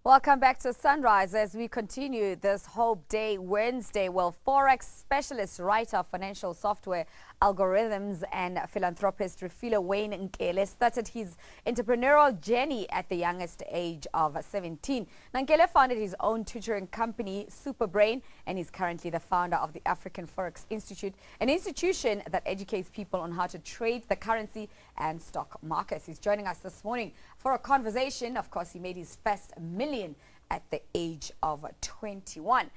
Welcome back to Sunrise as we continue this Hope Day Wednesday. Well, Forex specialist, writer of financial software, algorithms and philanthropist Refilwe Wayne Nkele started his entrepreneurial journey at the youngest age of 17. Nkele founded his own tutoring company, Superbrain, and is currently the founder of the African Forex Institute, an institution that educates people on how to trade the currency and stock markets. He's joining us this morning for a conversation. Of course, he made his first million at the age of 21.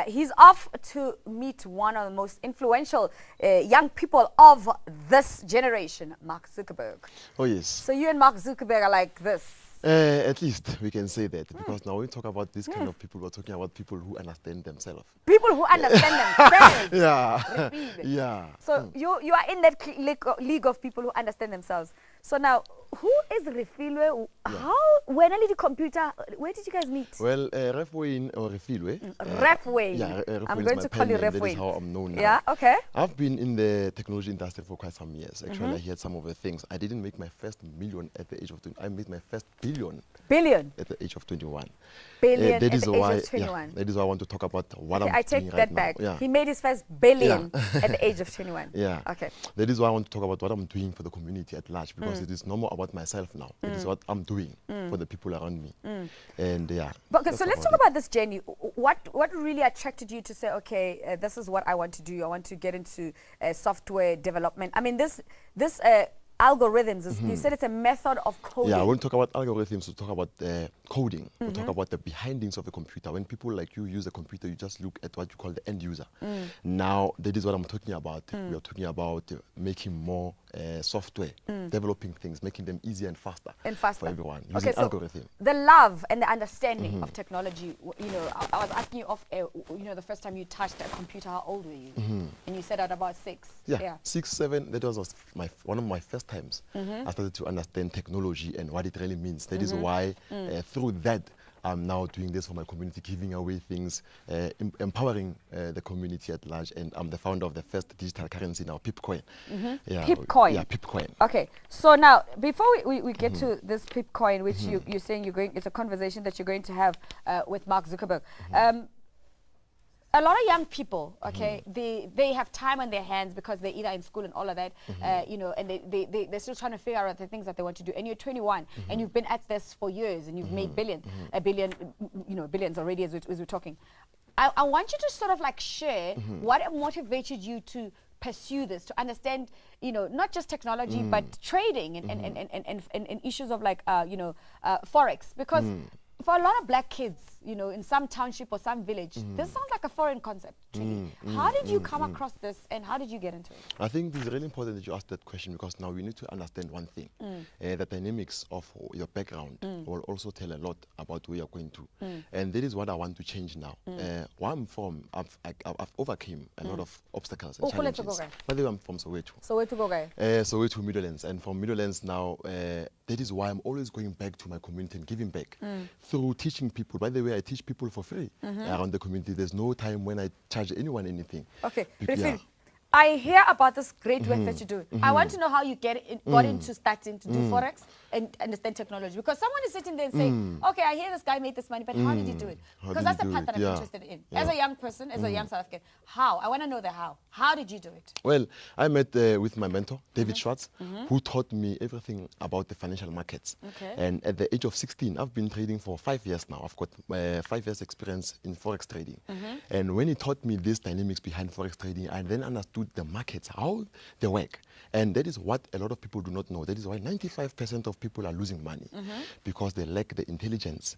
He's off to meet one of the most influential young people of this generation, Mark Zuckerberg. Oh, yes. So you and Mark Zuckerberg are like this. At least we can say that, because now when we talk about this kind of people, we're talking about people who understand themselves. People who understand themselves. Yeah. Yeah. So you are in that league of people who understand themselves. So now, who is Refilwe? When I did the computer, where did you guys meet? Well, Ref Wayne or Refilwe. Ref Wayne. Yeah, I'm going to call you Ref Wayne. That is how I'm known now. Yeah, okay. I've been in the technology industry for quite some years. Actually, I heard some of the things. I didn't make my first million at the age of 20. I made my first billion. Billion? At the age of 21. Billion at the age why, of 21. Yeah, that is why I want to talk about what I'm I doing take right that now. back. Yeah. He made his first billion at the age of 21. Yeah. Okay. That is why I want to talk about what I'm doing for the community at large, because it is no more about myself now. It is what I'm doing for the people around me. And yeah. But, so let's talk about this journey. What really attracted you to say, okay, this is what I want to do. I want to get into software development. I mean, this algorithms, you said it's a method of coding. Yeah, when we talk about algorithms, we talk about coding. We talk about the behindings of the computer. When people like you use a computer, you just look at what you call the end user. Now, that is what I'm talking about. We are talking about making more software, developing things, making them easier and faster, for everyone, using algorithm. The love and the understanding of technology, you know, I was asking you off air, you know, the first time you touched a computer, how old were you? And you said at about 6. Yeah, 6, 7, that was one of my first times. I started to understand technology and what it really means. That is why through that I'm now doing this for my community, giving away things, empowering the community at large, and I'm the founder of the first digital currency now, Pipcoin. Yeah, Pipcoin? Yeah, Pipcoin. Okay, so now, before we get to this Pipcoin, which you're saying it's a conversation that you're going to have with Mark Zuckerberg. A lot of young people, okay, they have time on their hands because they're either in school and all of that, you know, and they're still trying to figure out the things that they want to do. And you're 21, and you've been at this for years, and you've made billions, billions already as we're talking. I want you to sort of like share what motivated you to pursue this, to understand, you know, not just technology, but trading and issues of like, you know, Forex, because for a lot of black kids, you know, in some township or some village, this sounds like a foreign concept to me. How did you come across this, and how did you get into it? I think it's really important that you ask that question, because now we need to understand one thing. The dynamics of your background will also tell a lot about where you're going to. And that is what I want to change now. Where I'm from, I've overcame a lot of obstacles and challenges. By the way, I'm from Soweto. Soweto, Middlelands. And from Middlelands now, that is why I'm always going back to my community and giving back through teaching people. By the way, I teach people for free around the community. There's no time when I charge anyone anything. Okay, I hear about this great work that you do. I want to know how you got into starting to do Forex and understand technology. Because someone is sitting there and saying, okay, I hear this guy made this money, but how did he do it? Because that's the part that I'm interested in. As a young person, as a young South African, how? I want to know the how. How did you do it? Well, I met with my mentor, David Schwartz, who taught me everything about the financial markets. And at the age of 16, I've been trading for 5 years now. I've got 5 years experience in Forex trading. And when he taught me these dynamics behind Forex trading, I then understood the markets, how they work. And that is what a lot of people do not know. That is why 95% of people are losing money, because they lack the intelligence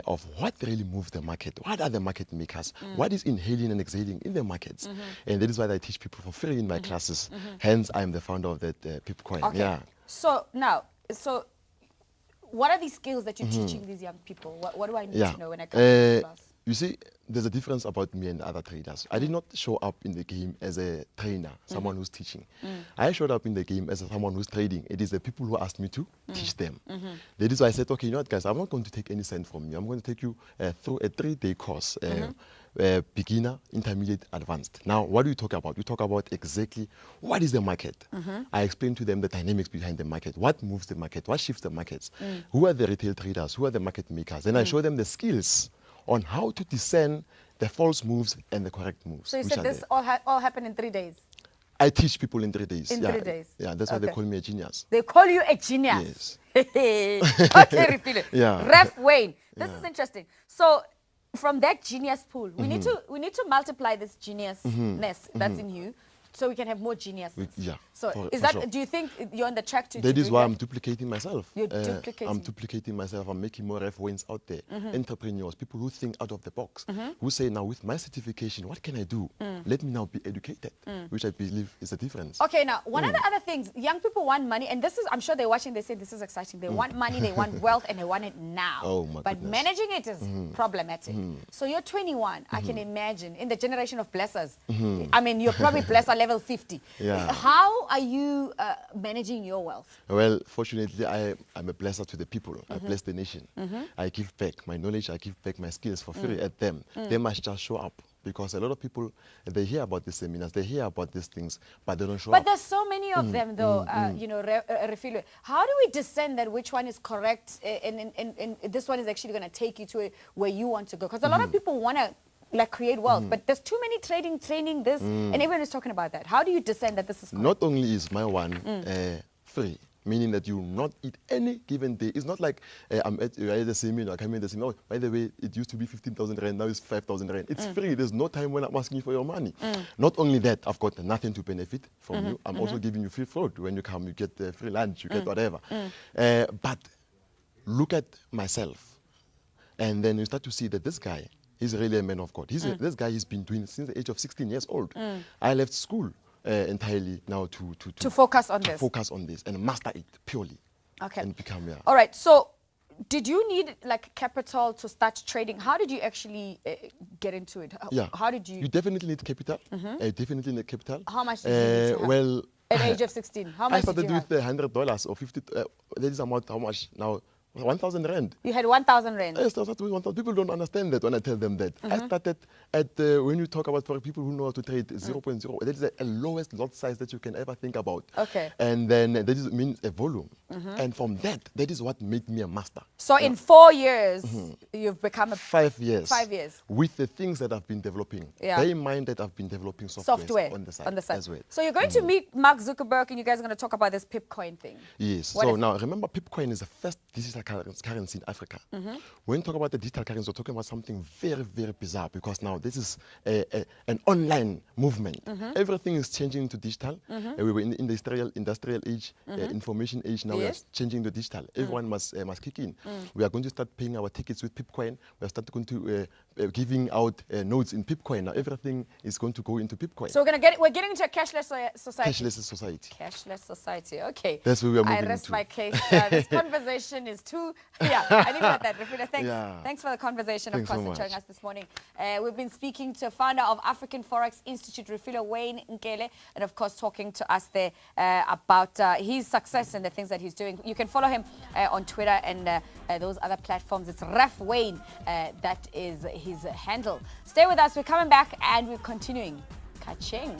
of what really moves the market. What are the market makers? What is inhaling and exhaling in the markets? And that is why I teach people for free in my classes. Hence, I'm the founder of that Pipcoin. Okay. Yeah. So now, what are these skills that you're teaching these young people? What do I need to know when I come to this class? You see, there's a difference about me and other traders. I did not show up in the game as a trainer, someone who's teaching. I showed up in the game as someone who's trading. It is the people who asked me to teach them. That is why I said, okay, you know what, guys, I'm not going to take any cent from you. I'm going to take you through a 3-day course beginner, intermediate, advanced. Now, what do we talk about? We talk about exactly what is the market. I explain to them the dynamics behind the market, what moves the market, what shifts the markets, who are the retail traders, who are the market makers. Then I show them the skills on how to discern the false moves and the correct moves. So you said this all happened in 3 days? I teach people in 3 days. In 3 days? Yeah, that's why they call me a genius. They call you a genius? Yes. Okay, Refilwe. Yeah. Ref Wayne. This is interesting. So from that genius pool, we need to multiply this geniusness that's in you, so we can have more geniuses. Yeah. So sure. Do you think you're on the track to? That is why I'm duplicating myself. You're duplicating. I'm duplicating myself. I'm making more Ref Waynes out there. Entrepreneurs, people who think out of the box, who say, now with my certification, what can I do? Let me now be educated, which I believe is the difference. Okay, now one of the other things, young people want money, and this is, I'm sure they're watching. They say this is exciting. They want money, they want wealth, and they want it now. Oh my But goodness. managing it is problematic. So you're 21. I can imagine in the generation of blessers. I mean, you're probably blesser level 50. Yeah. How are you managing your wealth? Well, fortunately, I'm a blesser to the people. I bless the nation. I give back my knowledge, I give back my skills for free at them. They must just show up. Because a lot of people, they hear about the seminars, they hear about these things, but they don't show up. But there's so many of them, though, you know, Refilwe. How do we discern that which one is correct and this one is actually going to take you to where you want to go? Because a lot of people want to like create wealth, but there's too many training this, and everyone is talking about that. How do you discern that this is correct? Not only is my one free, meaning that you will not eat any given day. It's not like I'm at the seminar, I come in the seminar. Oh, by the way, it used to be 15,000 rand, now it's 5,000 rand. It's free. There's no time when I'm asking you for your money. Not only that, I've got nothing to benefit from you. I'm also giving you free food. When you come, you get free lunch, you get whatever. But look at myself, and then you start to see that this guy is really a man of God. This guy has been doing it since the age of 16 years old. I left school entirely now to focus on this. Focus on this and master it purely. Okay. And become, All right. So, did you need like capital to start trading? How did you actually get into it? How did you? You definitely need capital. Definitely need capital. How much did you need to have? Well, at the age of 16, how much did you have? I started with $100 or 50. That is amount how much now? 1,000 rand. You had 1,000 rand. I started with 1,000. People don't understand that when I tell them that. I started at, when you talk about for people who know how to trade, 0.0. That is the lowest lot size that you can ever think about. Okay. And then that means a volume. And from that is what made me a master. So in 4 years, you've become a... 5 years. 5 years. With the things that I've been developing. Bear in mind that I've been developing software on the side as well. So you're going to meet Mark Zuckerberg and you guys are going to talk about this Pipcoin thing. Yes. So now remember, Pipcoin is the first digital currency in Africa. When you talk about the digital currency, we're talking about something very, very bizarre, because now this is an online movement. Everything is changing into digital. We were in the industrial age, information age. Now we are changing to digital. Everyone must kick in. We are going to start paying our tickets with Pipcoin. We are going to giving out notes in Pipcoin. Now everything is going to go into Pipcoin. So we're getting into a cashless society. Cashless society. Cashless society. Okay. That's where we are moving I rest into. My case. This conversation is too. I didn't get that. Refilwe, thanks. Thanks for the conversation, of course, for joining us this morning. We've been speaking to founder of African Forex Institute, Refilwe Wayne Nkele, and of course talking to us there about his success and the things that he's doing. You can follow him on Twitter and those other platforms. It's Ref Wayne. That is his handle. Stay with us. We're coming back and we're continuing. Kaching.